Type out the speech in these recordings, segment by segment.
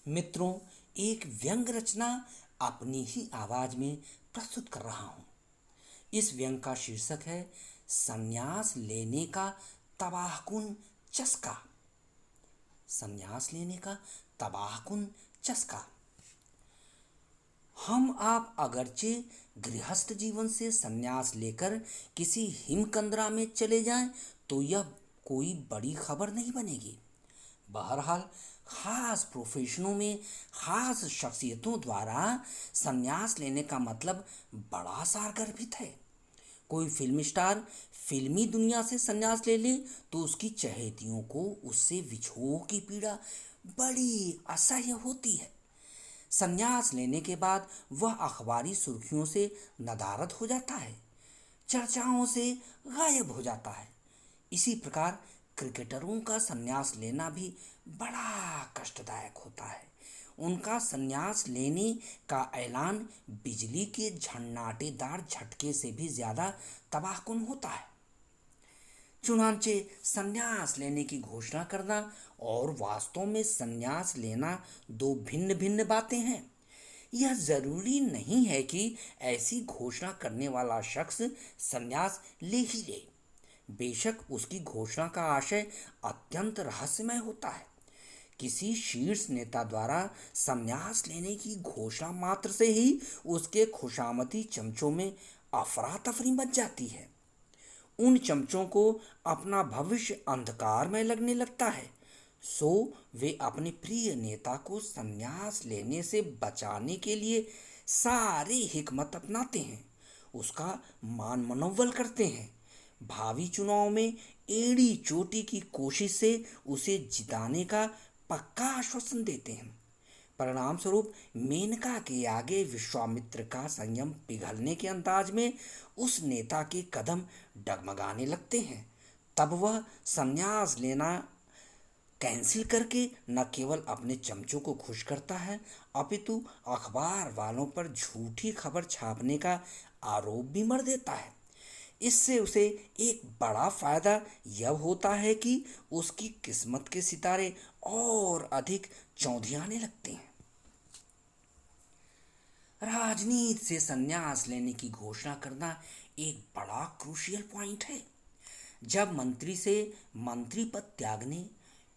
मित्रों, एक व्यंग रचना अपनी ही आवाज में प्रस्तुत कर रहा हूँ। इस व्यंग का शीर्षक है संन्यास लेने का तबाहकुन चस्का। संन्यास लेने का तबाहकुन चस्का। हम आप अगरचे गृहस्थ जीवन से संन्यास लेकर किसी हिमकंदरा में चले जाएं तो यह कोई बड़ी खबर नहीं बनेगी। बहरहाल खास प्रोफेशनों में खास शख्सियतों द्वारा संन्यास लेने का मतलब बड़ा सारगर्भित है। कोई फिल्म स्टार फिल्मी दुनिया से संन्यास ले ले तो उसकी चहेतियों को उससे विछोह की पीड़ा बड़ी असह्य होती है। संन्यास लेने के बाद वह अखबारी सुर्खियों से नदारद हो जाता है, चर्चाओं से गायब हो जाता है। इसी प्रकार क्रिकेटरों का संन्यास लेना भी बड़ा कष्टदायक होता है। उनका संन्यास लेने का ऐलान बिजली के झन्नाटेदार झटके से भी ज़्यादा तबाहकुन होता है। चुनांचे संन्यास लेने की घोषणा करना और वास्तव में संन्यास लेना दो भिन्न भिन्न बातें हैं। यह जरूरी नहीं है कि ऐसी घोषणा करने वाला शख्स संन्यास ले ही ले। बेशक उसकी घोषणा का आशय अत्यंत रहस्यमय होता है। किसी शीर्ष नेता द्वारा संन्यास लेने की घोषणा मात्र से ही उसके खुशामती चमचों में अफरा तफरी मच जाती है। उन चमचों को अपना भविष्य अंधकार में लगने लगता है, सो वे अपने प्रिय नेता को संन्यास लेने से बचाने के लिए सारी हिकमत अपनाते हैं, उसका मान मनोवल करते हैं, भावी चुनाव में एड़ी चोटी की कोशिश से उसे जिताने का पक्का आश्वासन देते हैं। परिणाम स्वरूप मेनका के आगे विश्वामित्र का संयम पिघलने के अंदाज में उस नेता के कदम डगमगाने लगते हैं। तब वह संन्यास लेना कैंसिल करके न केवल अपने चमचों को खुश करता है, अपितु अखबार वालों पर झूठी खबर छापने का आरोप भी मढ़ देता है। इससे उसे एक बड़ा फायदा यह होता है कि उसकी किस्मत के सितारे और अधिक चौंधियाने लगते हैं। राजनीति से संन्यास लेने की घोषणा करना एक बड़ा क्रूशियल पॉइंट है। जब मंत्री से मंत्री पद त्यागने,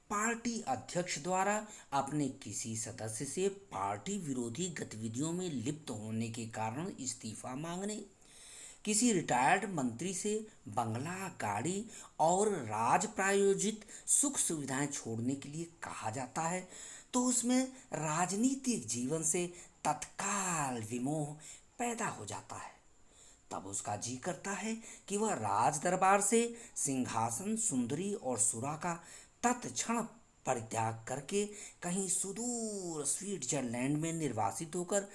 पार्टी अध्यक्ष द्वारा अपने किसी सदस्य से पार्टी विरोधी गतिविधियों में लिप्त होने के कारण इस्तीफा मांगने, किसी रिटायर्ड मंत्री से बंगला, गाड़ी और राज प्रायोजित सुख सुविधाएं छोड़ने के लिए कहा जाता है, तो उसमें राजनीतिक जीवन से तत्काल विमोह पैदा हो जाता है। तब उसका जी करता है कि वह राज दरबार से सिंहासन, सुंदरी और सुरा का तत्क्षण परित्याग करके कहीं सुदूर स्विट्जरलैंड में निर्वासित होकर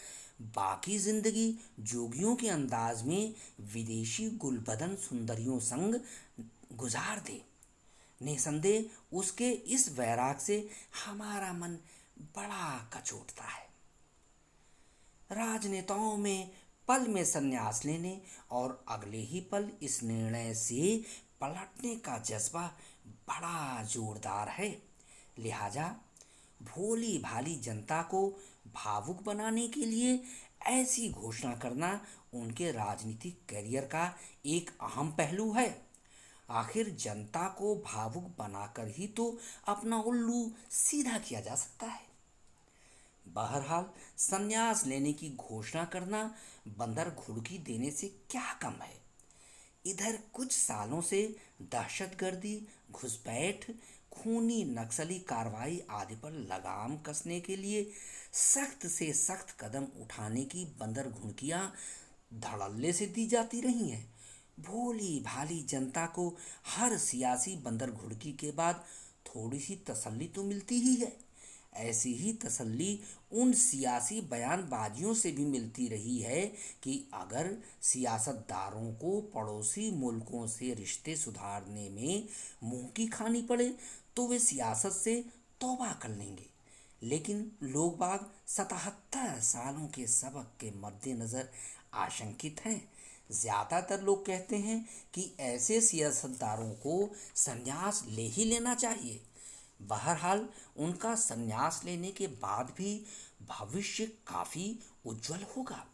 बाकी जिंदगी जोगियों के अंदाज में विदेशी गुलबदन सुंदरियों संग गुजार दे। निसंदेह उसके इस वैराग से हमारा मन बड़ा कचोटता है। राजनेताओं में पल में संन्यास लेने और अगले ही पल इस निर्णय से पलटने का जज्बा बड़ा जोरदार है। लिहाजा भोली भाली जनता को भावुक बनाने के लिए ऐसी घोषणा करना उनके राजनीतिक करियर का एक अहम पहलू है। आखिर जनता को भावुक बनाकर ही तो अपना उल्लू सीधा किया जा सकता है। बहरहाल संन्यास लेने की घोषणा करना बंदर घुड़की देने से क्या कम है। इधर कुछ सालों से दहशतगर्दी, घुसपैठ, खूनी नक्सली कार्रवाई आदि पर लगाम कसने के लिए सख्त से सख्त कदम उठाने की बंदर घुड़कियां धड़ल्ले से दी जाती रही हैं। भोली भाली जनता को हर सियासी बंदर घुड़की के बाद थोड़ी सी तसल्ली तो मिलती ही है। ऐसी ही तसल्ली उन सियासी बयानबाजियों से भी मिलती रही है कि अगर सियासतदारों को पड़ोसी मुल्कों से रिश्ते सुधारने में मुंह की खानी पड़े तो वे सियासत से तौबा कर लेंगे। लेकिन लोग बाग 77 सालों के सबक के मद्देनज़र आशंकित हैं। ज़्यादातर लोग कहते हैं कि ऐसे सियासतदारों को संन्यास ले ही लेना चाहिए। बहरहाल उनका संन्यास लेने के बाद भी भविष्य काफी उज्जवल होगा।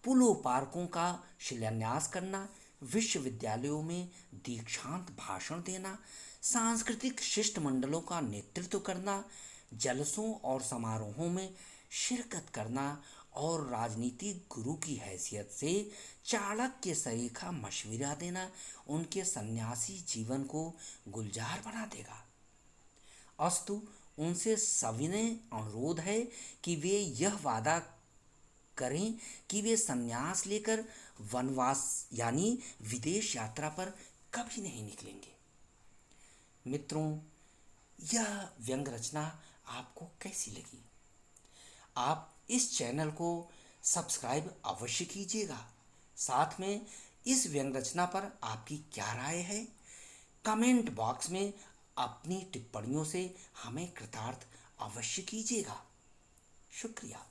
पुलों पार्कों का शिलान्यास करना, विश्वविद्यालयों में दीक्षांत भाषण देना, सांस्कृतिक शिष्टमंडलों का नेतृत्व करना, जलसों और समारोहों में शिरकत करना और राजनीतिक गुरु की हैसियत से चाणक्य सरीखा मशविरा देना उनके सन्यासी जीवन को गुलजार बना देगा। अस्तु उनसे सविनय अनुरोध है कि वे यह वादा करें कि वे संन्यास लेकर वनवास यानी विदेश यात्रा पर कभी नहीं निकलेंगे। मित्रों, यह व्यंग रचना आपको कैसी लगी? आप इस चैनल को सब्सक्राइब अवश्य कीजिएगा। साथ में इस व्यंग रचना पर आपकी क्या राय है, कमेंट बॉक्स में अपनी टिप्पणियों से हमें कृतार्थ अवश्य कीजिएगा। शुक्रिया।